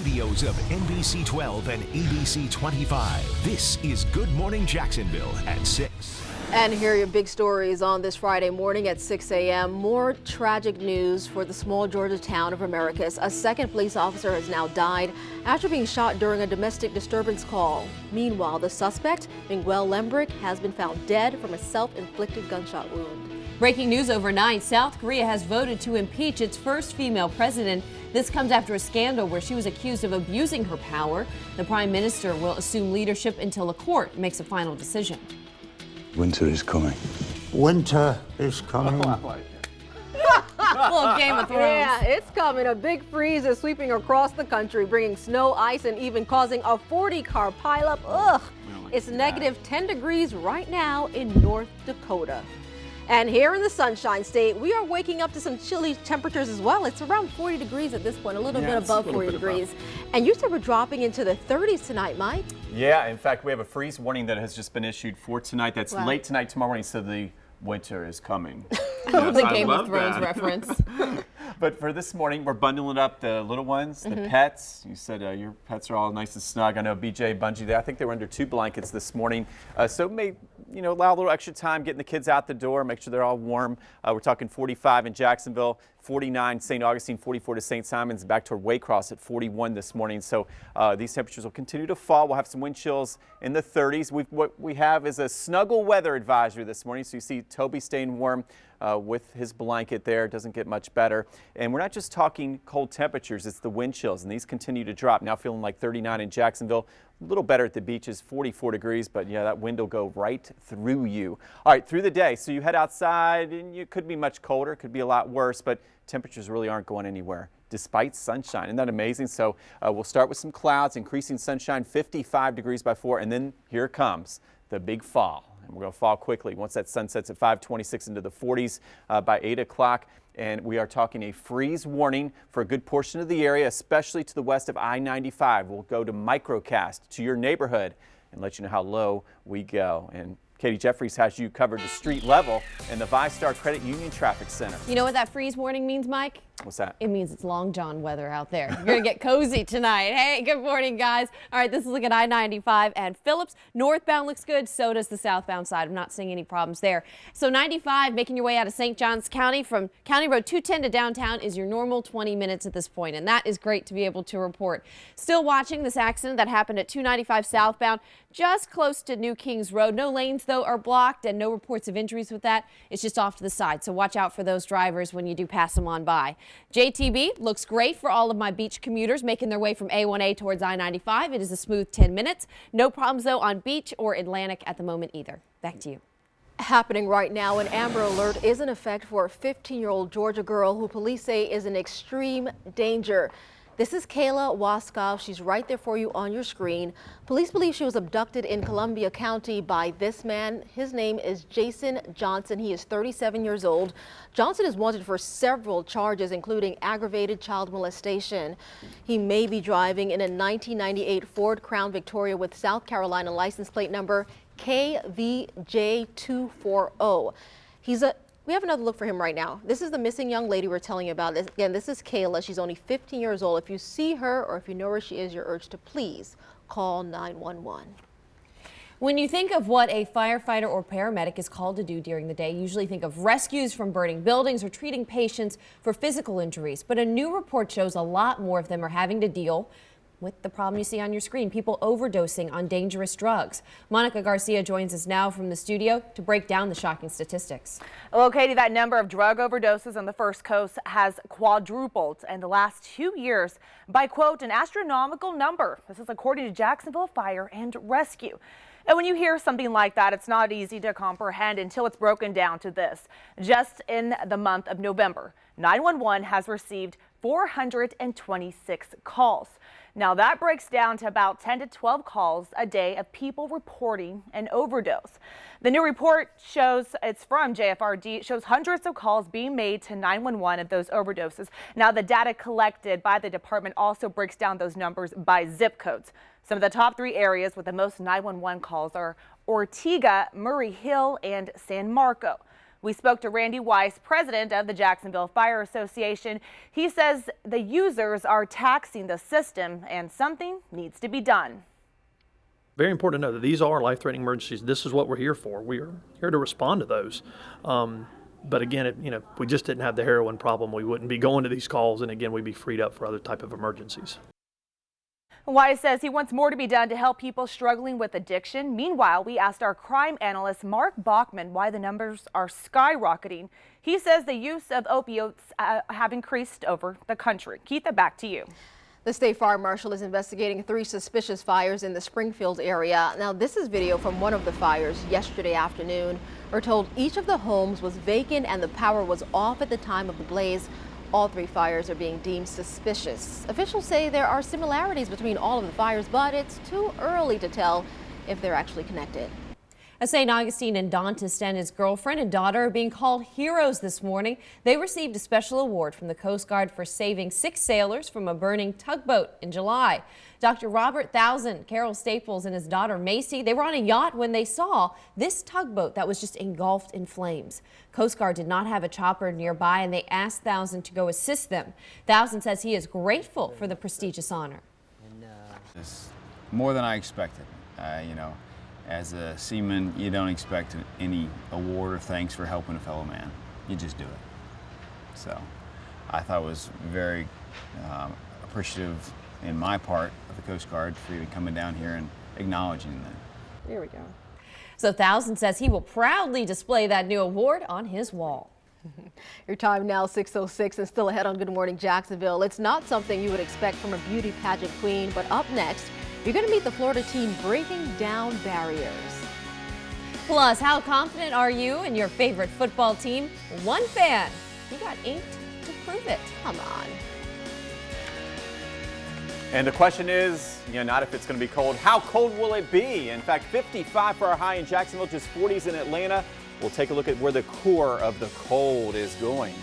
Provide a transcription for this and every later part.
Videos of NBC 12 and ABC 25. This is Good Morning Jacksonville at 6. And here are your big stories on this Friday morning at 6 a.m. More tragic news for the small Georgia town of Americus. A second police officer has now died after being shot during a domestic disturbance call. Meanwhile, the suspect, Miguel Lembrick, has been found dead from a self-inflicted gunshot wound. Breaking news overnight, South Korea has voted to impeach its first female president. This comes after a scandal where she was accused of abusing her power. The prime minister will assume leadership until a court makes a final decision. Winter is coming. Winter is coming. Little Game of Thrones. Yeah, it's coming. A big freeze is sweeping across the country, bringing snow, ice, and even causing a 40-car pileup. Ugh! It's negative 10 degrees right now in North Dakota. And here in the Sunshine State, we are waking up to some chilly temperatures as well. It's around 40 degrees at this point, a little bit above 40 degrees. And you said we're dropping into the 30s tonight, Mike? Yeah, in fact, we have a freeze warning that has just been issued for tonight. That's late tonight, tomorrow morning, so the winter is coming. Yes, the Game of Thrones reference. But for this morning, we're bundling up the little ones, the pets. You said your pets are all nice and snug. I know BJ, Bungie, I think they were under 2 blankets this morning. So it may, allow a little extra time getting the kids out the door, make sure they're all warm. We're talking 45 in Jacksonville, 49 St. Augustine, 44 to St. Simons, back toward Waycross at 41 this morning. So these temperatures will continue to fall. We'll have some wind chills in the 30s. What we have is a snuggle weather advisory this morning. So you see Toby staying warm with his blanket there. It doesn't get much better. And we're not just talking cold temperatures, it's the wind chills, and these continue to drop. Now feeling like 39 in Jacksonville. A little better at the beaches, 44 degrees, but yeah, that wind will go right through you. All right, through the day, so you head outside and it could be much colder, could be a lot worse, but temperatures really aren't going anywhere despite sunshine. Isn't that amazing? So we'll start with some clouds, increasing sunshine, 55 degrees by 4, and then here comes the big fall. And we're going to fall quickly once that sun sets at 5:26 into the 40s by 8 o'clock. And we are talking a freeze warning for a good portion of the area, especially to the west of I-95. We'll go to microcast to your neighborhood and let you know how low we go. And Katie Jeffries has you covered to street level in the ViStar Credit Union Traffic Center. You know what that freeze warning means, Mike? What's that? It means it's Long John weather out there. You're going to get cozy tonight. Hey, good morning, guys. All right, this is looking at I-95 and Phillips. Northbound looks good. So does the southbound side. I'm not seeing any problems there. So 95, making your way out of St. Johns County from County Road 210 to downtown is your normal 20 minutes at this point, and that is great to be able to report. Still watching this accident that happened at 295 southbound, just close to New Kings Road. No lanes, though, are blocked, and no reports of injuries with that. It's just off to the side, so watch out for those drivers when you do pass them on by. JTB looks great for all of my beach commuters making their way from A1A towards I-95. It is a smooth 10 minutes. No problems, though, on Beach or Atlantic at the moment either. Back to you. Happening right now, an Amber Alert is in effect for a 15-year-old Georgia girl who police say is in extreme danger. This is Kayla Waskow. She's right there for you on your screen. Police believe she was abducted in Columbia County by this man. His name is Jason Johnson. He is 37 years old. Johnson is wanted for several charges, including aggravated child molestation. He may be driving in a 1998 Ford Crown Victoria with South Carolina license plate number KVJ240. We have another look for him right now. This is the missing young lady we're telling you about. Again, this is Kayla. She's only 15 years old. If you see her or if you know where she is, you're urged to please call 911. When you think of what a firefighter or paramedic is called to do during the day, you usually think of rescues from burning buildings or treating patients for physical injuries. But a new report shows a lot more of them are having to deal with the problem you see on your screen, people overdosing on dangerous drugs. Monica Garcia joins us now from the studio to break down the shocking statistics. Well, Katie, that number of drug overdoses on the First Coast has quadrupled in the last 2 years by, quote, an astronomical number. This is according to Jacksonville Fire and Rescue. And when you hear something like that, it's not easy to comprehend until it's broken down to this. Just in the month of November, 911 has received 426 calls. Now that breaks down to about 10 to 12 calls a day of people reporting an overdose. The new report shows, it's from JFRD, shows hundreds of calls being made to 911 of those overdoses. Now the data collected by the department also breaks down those numbers by zip codes. Some of the top 3 areas with the most 911 calls are Ortega, Murray Hill, and San Marco. We spoke to Randy Weiss, president of the Jacksonville Fire Association. He says the users are taxing the system and something needs to be done. Very important to know that these are life-threatening emergencies. This is what we're here for. We are here to respond to those. But again, if we just didn't have the heroin problem, we wouldn't be going to these calls, and again, we'd be freed up for other type of emergencies. Weiss says he wants more to be done to help people struggling with addiction. Meanwhile, we asked our crime analyst Mark Bachman why the numbers are skyrocketing. He says the use of opioids have increased over the country. Keitha, back to you. The state fire marshal is investigating 3 suspicious fires in the Springfield area. Now, this is video from one of the fires yesterday afternoon. We're told each of the homes was vacant and the power was off at the time of the blaze. All 3 fires are being deemed suspicious. Officials say there are similarities between all of the fires, but it's too early to tell if they're actually connected. A St. Augustine endodontist and his girlfriend and daughter are being called heroes this morning. They received a special award from the Coast Guard for saving 6 sailors from a burning tugboat in July. Dr. Robert Thousand, Carol Staples, and his daughter Macy, they were on a yacht when they saw this tugboat that was just engulfed in flames. Coast Guard did not have a chopper nearby, and they asked Thousand to go assist them. Thousand says he is grateful for the prestigious honor. It's more than I expected. As a seaman, you don't expect any award or thanks for helping a fellow man. You just do it. So I thought it was very appreciative in my part of the Coast Guard for even coming down here and acknowledging that. There we go. So Thousand says he will proudly display that new award on his wall. Your time now 6:06 and still ahead on Good Morning Jacksonville. It's not something you would expect from a beauty pageant queen, but up next, you're going to meet the Florida team breaking down barriers. Plus, how confident are you in your favorite football team? One fan, he got inked to prove it. Come on. And the question is, not if it's going to be cold, how cold will it be? In fact, 55 for our high in Jacksonville, just 40s in Atlanta. We'll take a look at where the core of the cold is going.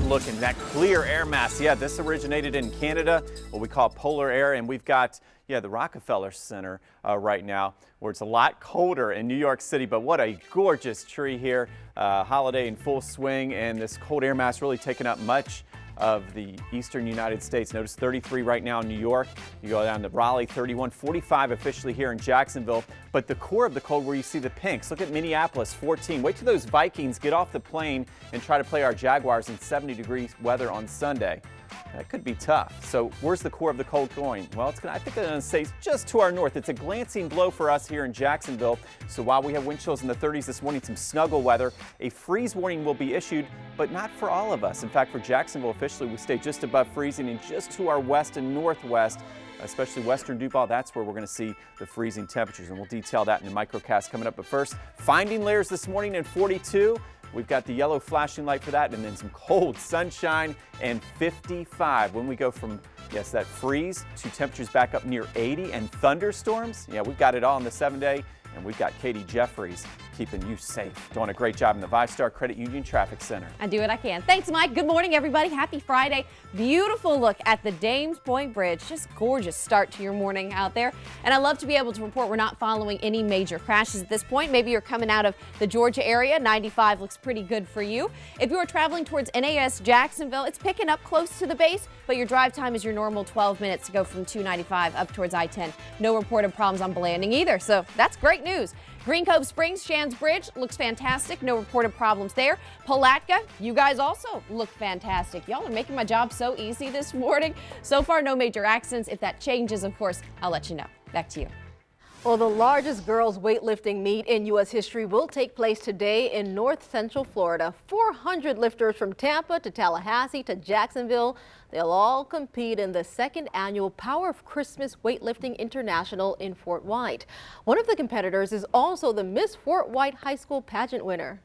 Looking that clear air mass. Yeah, this originated in Canada, what we call polar air, and we've got the Rockefeller Center right now, where it's a lot colder in New York City. But what a gorgeous tree here, holiday in full swing, and this cold air mass really taking up much of the eastern United States. Notice 33 right now in New York. You go down to Raleigh, 31, 45 officially here in Jacksonville. But the core of the cold, where you see the pinks. Look at Minneapolis, 14. Wait till those Vikings get off the plane and try to play our Jaguars in 70 degrees weather on Sunday. That could be tough. So where's the core of the cold going? Well, I think it's going to stay just to our north. It's a glancing blow for us here in Jacksonville. So while we have wind chills in the 30s this morning, some snuggle weather, a freeze warning will be issued, but not for all of us. In fact, for Jacksonville officially, we stay just above freezing, and just to our west and northwest, especially western Duval, that's where we're going to see the freezing temperatures, and we'll detail that in the microcast coming up. But first, finding layers this morning in 42. We've got the yellow flashing light for that, and then some cold sunshine and 55. When we go from, that freeze to temperatures back up near 80 and thunderstorms, we've got it all in the 7-day. And we've got Katie Jeffries keeping you safe. Doing a great job in the VyStar Credit Union Traffic Center. I do what I can. Thanks, Mike. Good morning, everybody. Happy Friday. Beautiful look at the Dames Point Bridge. Just gorgeous start to your morning out there. And I love to be able to report we're not following any major crashes at this point. Maybe you're coming out of the Georgia area. 95 looks pretty good for you. If you are traveling towards NAS Jacksonville, it's picking up close to the base, but your drive time is your normal 12 minutes to go from 295 up towards I-10. No reported problems on Blanding either, so that's great news. Green Cove Springs, Shands Bridge looks fantastic. No reported problems there. Palatka, you guys also look fantastic. Y'all are making my job so easy this morning. So far, no major accidents. If that changes, of course, I'll let you know. Back to you. Well, the largest girls weightlifting meet in U.S. history will take place today in North Central Florida. 400 lifters from Tampa to Tallahassee to Jacksonville. They'll all compete in the second annual Power of Christmas Weightlifting International in Fort White. One of the competitors is also the Miss Fort White High School pageant winner.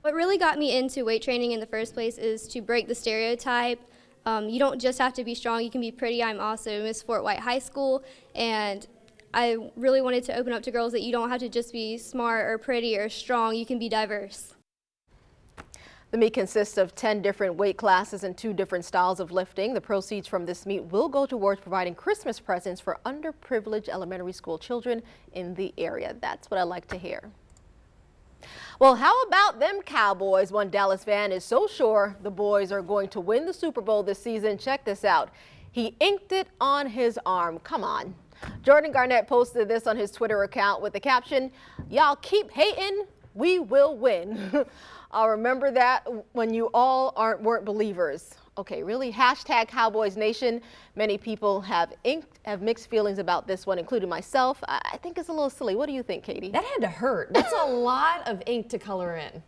What really got me into weight training in the first place is to break the stereotype. You don't just have to be strong, you can be pretty. I'm also Miss Fort White High School, and I really wanted to open up to girls that you don't have to just be smart or pretty or strong, you can be diverse. The meet consists of 10 different weight classes and 2 different styles of lifting. The proceeds from this meet will go towards providing Christmas presents for underprivileged elementary school children in the area. That's what I like to hear. Well, how about them Cowboys? One Dallas fan is so sure the boys are going to win the Super Bowl this season. Check this out. He inked it on his arm. Come on. Jordan Garnett posted this on his Twitter account with the caption, "Y'all keep hating, we will win." I'll remember that when you all weren't believers. Okay, really? Hashtag Cowboys Nation. Many people have mixed feelings about this one, including myself. I think it's a little silly. What do you think, Katie? That had to hurt. That's a lot of ink to color in.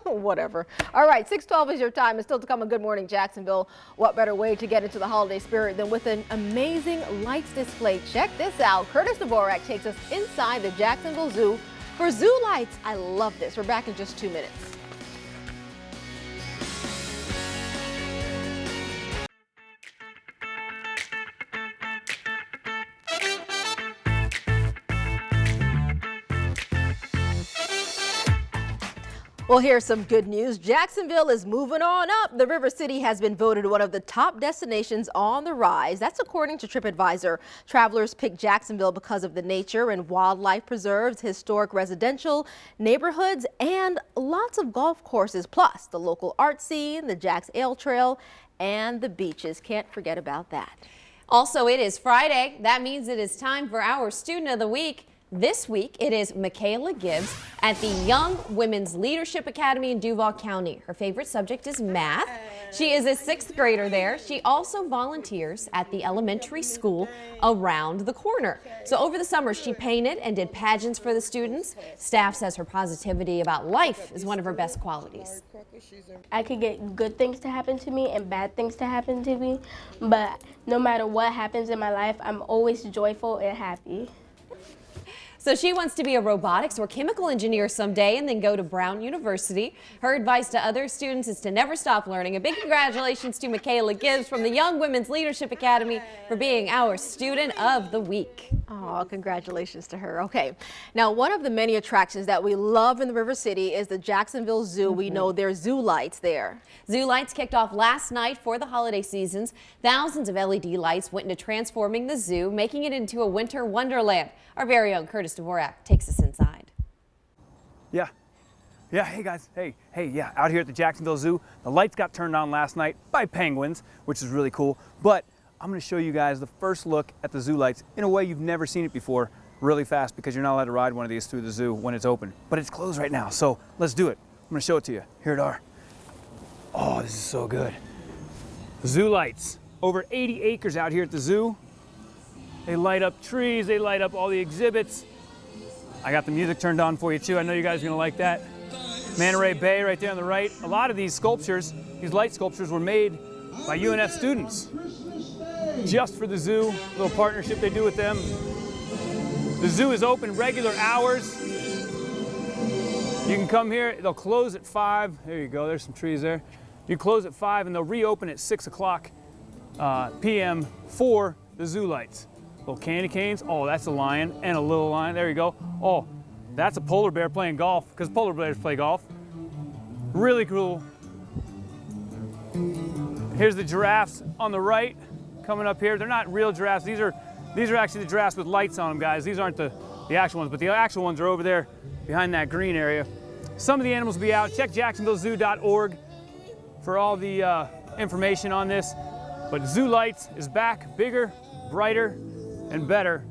Whatever. All right, 6:12 is your time. It's still to come on Good Morning Jacksonville. What better way to get into the holiday spirit than with an amazing lights display? Check this out. Curtis Dvorak takes us inside the Jacksonville Zoo for Zoo Lights. I love this. We're back in just 2 minutes. Well, here's some good news. Jacksonville is moving on up. The River City has been voted one of the top destinations on the rise. That's according to TripAdvisor. Travelers pick Jacksonville because of the nature and wildlife preserves, historic residential neighborhoods, and lots of golf courses, plus the local art scene, the Jack's Ale Trail, and the beaches. Can't forget about that. Also, it is Friday. That means it is time for our Student of the Week. This week, it is Michaela Gibbs at the Young Women's Leadership Academy in Duval County. Her favorite subject is math. She is a 6th grader there. She also volunteers at the elementary school around the corner. So over the summer, she painted and did pageants for the students. Staff says her positivity about life is one of her best qualities. I could get good things to happen to me and bad things to happen to me, but no matter what happens in my life, I'm always joyful and happy. So she wants to be a robotics or chemical engineer someday and then go to Brown University. Her advice to other students is to never stop learning. A big congratulations to Michaela Gibbs from the Young Women's Leadership Academy for being our Student of the Week. Oh, congratulations to her. Okay, now one of the many attractions that we love in the River City is the Jacksonville Zoo. We know there's Zoo Lights there. Zoo Lights kicked off last night for the holiday seasons. Thousands of LED lights went into transforming the zoo, making it into a winter wonderland. Our very own Curtis Dvorak takes us inside. Yeah, hey guys, hey, yeah, out here at the Jacksonville Zoo, the lights got turned on last night by penguins, which is really cool, but I'm gonna show you guys the first look at the zoo lights in a way you've never seen it before, really fast, because you're not allowed to ride one of these through the zoo when it's open, but it's closed right now, so let's do it. I'm gonna show it to you. Here it are. Oh, this is so good. The zoo lights, over 80 acres out here at the zoo. They light up trees, they light up all the exhibits. I got the music turned on for you too. I know you guys are gonna like that. Manta Ray Bay right there on the right. A lot of these sculptures, these light sculptures were made by UNF students. Just for the zoo, a little partnership they do with them. The zoo is open regular hours. You can come here, they'll close at 5. There you go, there's some trees there. You close at 5 and they'll reopen at 6 o'clock p.m. for the zoo lights. Little candy canes. Oh, that's a lion and a little lion. There you go. Oh, that's a polar bear playing golf, because polar bears play golf. Really cool. Here's the giraffes on the right coming up here. They're not real giraffes. These are actually the giraffes with lights on them, guys. These aren't the actual ones, but the actual ones are over there behind that green area. Some of the animals will be out. Check jacksonvillezoo.org for all the information on this. But Zoo Lights is back, bigger, brighter, and better.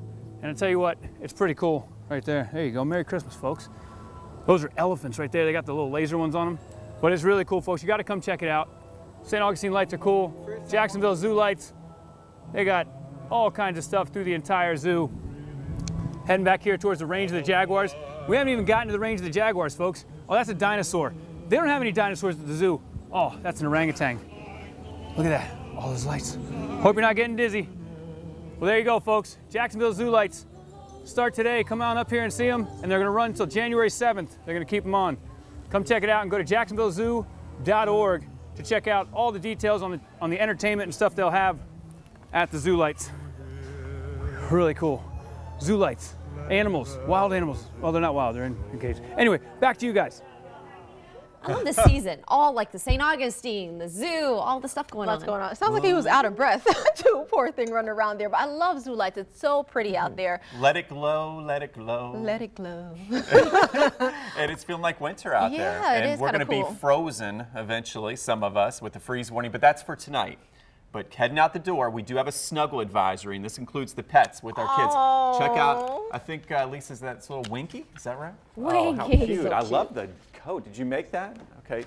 And I tell you what, it's pretty cool right there. There you go. Merry Christmas, folks. Those are elephants right there. They got the little laser ones on them. But it's really cool, folks. You got to come check it out. St. Augustine lights are cool. Jacksonville Zoo Lights, they got all kinds of stuff through the entire zoo. Heading back here towards the range of the jaguars. We haven't even gotten to the range of the jaguars, folks. Oh, that's a dinosaur. They don't have any dinosaurs at the zoo. Oh, that's an orangutan. Look at that. All those lights. Hope you're not getting dizzy. Well, there you go, folks. Jacksonville Zoo Lights start today. Come on up here and see them, and they're going to run until January 7th. They're going to keep them on. Come check it out and go to jacksonvillezoo.org to check out all the details on the entertainment and stuff they'll have at the Zoo Lights. Really cool. Zoo Lights. Animals, wild animals. Well, they're not wild, they're in cages. Anyway, back to you guys. I love this season. All like the St. Augustine, the zoo, all the stuff going on. What's going on? It sounds like he was out of breath too. Poor thing running around there. But I love zoo lights. It's so pretty out there. Let it glow, let it glow. Let it glow. And it's feeling like winter out there. Yeah, it and is we're kinda going to cool. be frozen eventually, some of us, with the freeze warning, but that's for tonight. But heading out the door, we do have a snuggle advisory, and this includes the pets with our kids. Check out, I think Lisa's that's little Winky, is that right? Oh, how Winky. cute. So I cute. love the coat. Did you make that? Okay.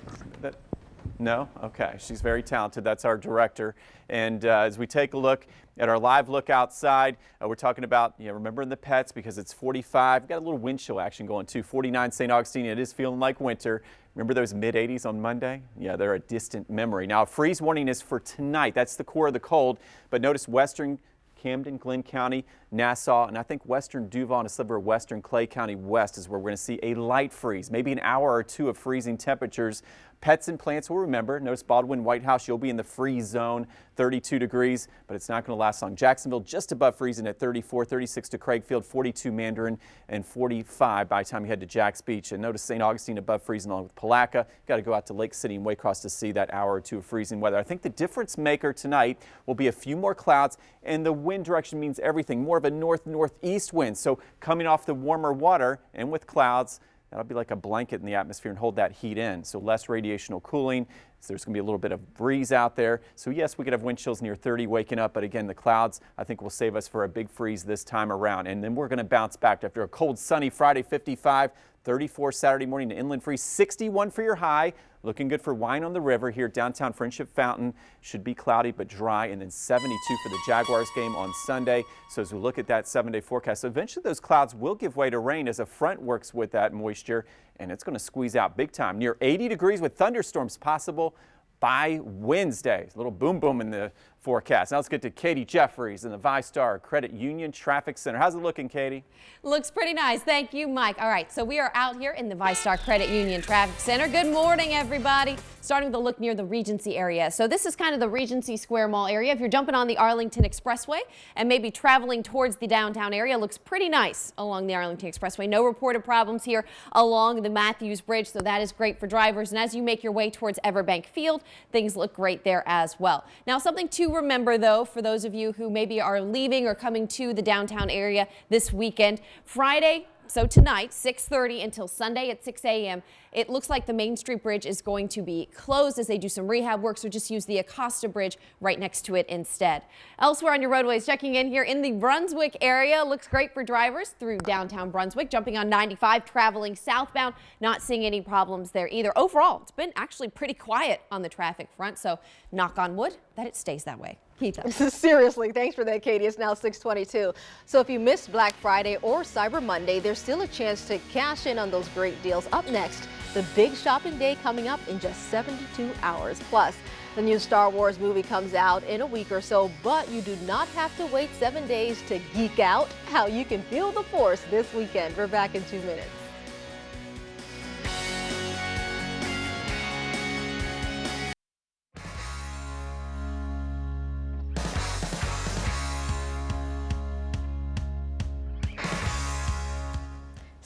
No? Okay. She's very talented. That's our director. And as we take a look at our live look outside, we're talking about, remembering the pets because it's 45. We've got a little wind chill action going too. 49 St. Augustine. It is feeling like winter. Remember those mid-80s on Monday? Yeah, they're a distant memory. Now, a freeze warning is for tonight. That's the core of the cold. But notice western Camden, Glenn County, Nassau, and I think western Duval and a sliver of western Clay County West is where we're going to see a light freeze, maybe an hour or two of freezing temperatures. Pets and plants will remember. Notice Baldwin, White House, you'll be in the freeze zone, 32 degrees, but it's not going to last long. Jacksonville just above freezing at 34, 36 to Craigfield, 42 Mandarin, and 45 by the time you head to Jack's Beach. And notice St. Augustine above freezing along with Palatka. You've got to go out to Lake City and Waycross to see that hour or two of freezing weather. I think the difference maker tonight will be a few more clouds, and the wind direction means everything. More of a north-northeast wind, so coming off the warmer water and with clouds, that'll be like a blanket in the atmosphere and hold that heat in. So less radiational cooling. So there's going to be a little bit of breeze out there. So yes, we could have wind chills near 30 waking up, but again, the clouds I think will save us for a big freeze this time around. And then we're going to bounce back after a cold, sunny Friday, 55, 34 Saturday morning, to inland freeze, 61 for your high. Looking good for wine on the river here, downtown Friendship Fountain. Should be cloudy but dry, and then 72 for the Jaguars game on Sunday. So as we look at that 7-day forecast, eventually those clouds will give way to rain as a front works with that moisture, and it's going to squeeze out big time. Near 80 degrees with thunderstorms possible by Wednesday. A little boom boom in the forecast. Now let's get to Katie Jeffries in the ViStar Credit Union Traffic Center. How's it looking, Katie? Looks pretty nice. Thank you, Mike. All right, so we are out here in the ViStar Credit Union Traffic Center. Good morning, everybody. Starting with a look near the Regency area. So this is kind of the Regency Square Mall area. If you're jumping on the Arlington Expressway and maybe traveling towards the downtown area, looks pretty nice along the Arlington Expressway. No reported problems here along the Matthews Bridge, so that is great for drivers. And as you make your way towards Everbank Field, things look great there as well. Now, something to remember, though, for those of you who maybe are leaving or coming to the downtown area this weekend, Friday, so tonight, 6:30 until Sunday at 6 a.m., it looks like the Main Street Bridge is going to be closed as they do some rehab work, so just use the Acosta Bridge right next to it instead. Elsewhere on your roadways, checking in here in the Brunswick area, looks great for drivers through downtown Brunswick. Jumping on 95, traveling southbound, not seeing any problems there either. Overall, it's been actually pretty quiet on the traffic front, so knock on wood that it stays that way. Seriously, thanks for that, Katie. It's now 6:22. So if you missed Black Friday or Cyber Monday, there's still a chance to cash in on those great deals. Up next, the big shopping day coming up in just 72 hours. Plus, the new Star Wars movie comes out in a week or so, but you do not have to wait 7 days to geek out. How you can feel the Force this weekend. We're back in 2 minutes.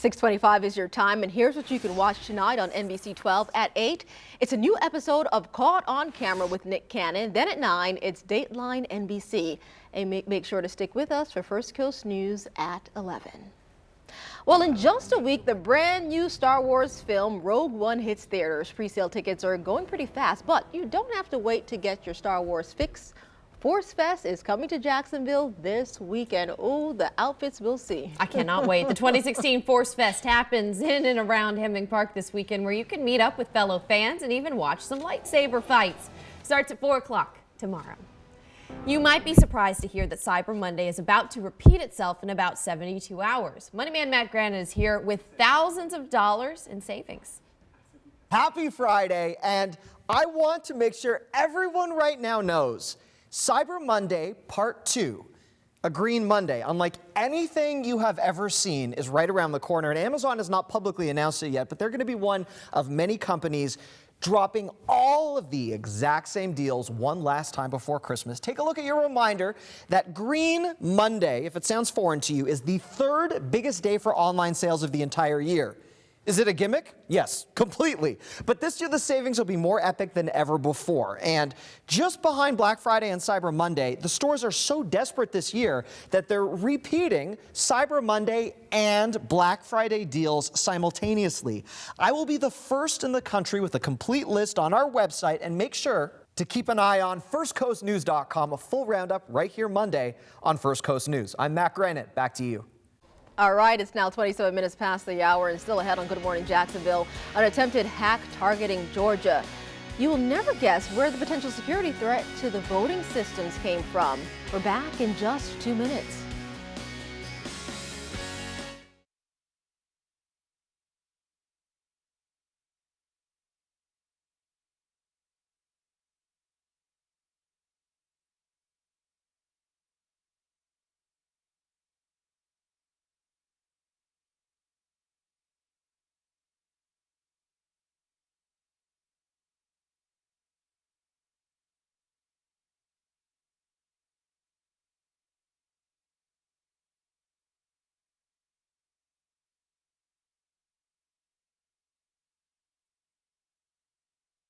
.25 is your time, and here's what you can watch tonight on NBC 12 at 8. It's a new episode of Caught on Camera with Nick Cannon. Then at 9, it's Dateline NBC. And make sure to stick with us for First Coast News at 11. Well, in just a week, the brand new Star Wars film Rogue One hits theaters. Pre-sale tickets are going pretty fast, but you don't have to wait to get your Star Wars fix. Force Fest is coming to Jacksonville this weekend. Oh, the outfits we'll see. I cannot wait. The 2016 Force Fest happens in and around Hemming Park this weekend, where you can meet up with fellow fans and even watch some lightsaber fights. Starts at 4 o'clock tomorrow. You might be surprised to hear that Cyber Monday is about to repeat itself in about 72 hours. Moneyman Matt Grant is here with thousands of dollars in savings. Happy Friday, and I want to make sure everyone right now knows Cyber Monday Part 2, a Green Monday, unlike anything you have ever seen, is right around the corner. And Amazon has not publicly announced it yet, but they're going to be one of many companies dropping all of the exact same deals one last time before Christmas. Take a look at your reminder that Green Monday, if it sounds foreign to you, is the third biggest day for online sales of the entire year. Is it a gimmick? Yes, completely. But this year the savings will be more epic than ever before. And just behind Black Friday and Cyber Monday, the stores are so desperate this year that they're repeating Cyber Monday and Black Friday deals simultaneously. I will be the first in the country with a complete list on our website, and make sure to keep an eye on firstcoastnews.com, a full roundup right here Monday on First Coast News. I'm Matt Granite. Back to you. All right, it's now 27 minutes past the hour and still ahead on Good Morning Jacksonville. An attempted hack targeting Georgia. You will never guess where the potential security threat to the voting systems came from. We're back in just 2 minutes.